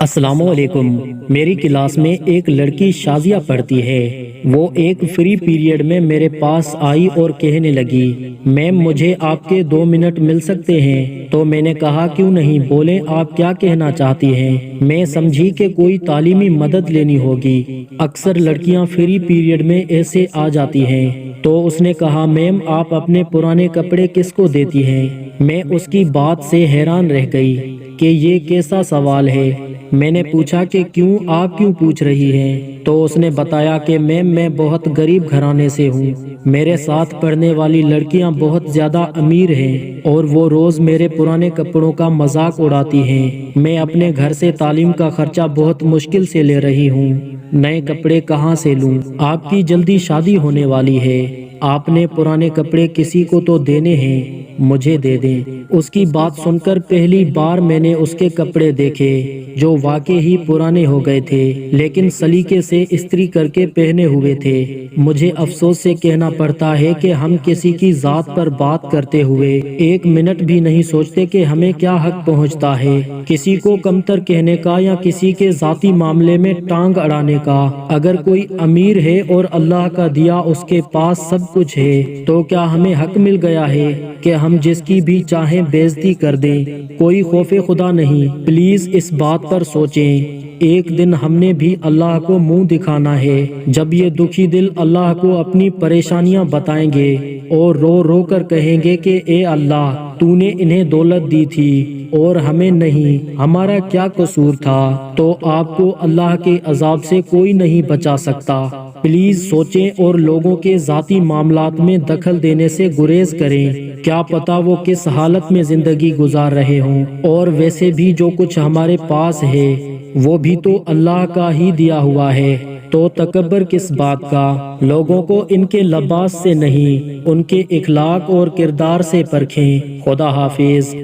अस्सलाम वालेकुम। मेरी क्लास में एक लड़की शाजिया पढ़ती है। वो एक फ्री पीरियड में मेरे पास आई और कहने लगी, मैम मुझे आपके 2 मिनट मिल सकते हैं? तो मैंने कहा क्यों नहीं, बोले आप क्या कहना चाहती हैं? मैं समझी कि कोई तालीमी मदद लेनी होगी। अक्सर लड़कियां फ्री पीरियड में ऐसे आ जाती हैं। तो उसने कहा, मैम आप अपने पुराने कपड़े किसको देती हैं? मैं उसकी बात से हैरान रह गई कि ये कैसा सवाल है। मैंने पूछा कि आप क्यों पूछ रही हैं? तो उसने बताया कि मैम मैं बहुत गरीब घराने से हूँ। मेरे साथ पढ़ने वाली लड़कियाँ बहुत ज्यादा अमीर हैं और वो रोज मेरे पुराने कपड़ों का मजाक उड़ाती हैं। मैं अपने घर से तालीम का खर्चा बहुत मुश्किल से ले रही हूँ। नए कपड़े कहाँ से लूँ? आपकी जल्दी शादी होने वाली है, आपने पुराने कपड़े किसी को तो देने हैं, मुझे दे दें। उसकी बात सुनकर पहली बार मैंने उसके कपड़े देखे जो वाकई ही पुराने हो गए थे, लेकिन सलीके से इस्त्री करके पहने हुए थे। मुझे अफसोस से कहना पड़ता है कि हम किसी की जात पर बात करते हुए 1 मिनट भी नहीं सोचते कि हमें क्या हक पहुंचता है किसी को कमतर कहने का या किसी के जाती मामले में टांग अड़ाने का। अगर कोई अमीर है और अल्लाह का दिया उसके पास सब कुछ है, तो क्या हमें हक मिल गया है कि हम जिसकी भी चाहें बेइज्जती कर दें? कोई खौफे खुदा नहीं। प्लीज इस बात पर सोचें। एक दिन हमने भी अल्लाह को मुंह दिखाना है, जब ये दुखी दिल अल्लाह को अपनी परेशानियां बताएंगे और रो रो कर कहेंगे कि ए अल्लाह तूने इन्हें दौलत दी थी और हमें नहीं, हमारा क्या कसूर था? तो आपको अल्लाह के अजाब से कोई नहीं बचा सकता। प्लीज सोचें और लोगों के जाती मामलात में दखल देने से गुरेज करें। क्या पता वो किस हालत में जिंदगी गुजार रहे हों, और वैसे भी जो कुछ हमारे पास है वो भी तो अल्लाह का ही दिया हुआ है। तो तकब्बर किस बात का? लोगों को इनके लिबास से नहीं, उनके इखलाक और किरदार से परखें। खुदा हाफिज।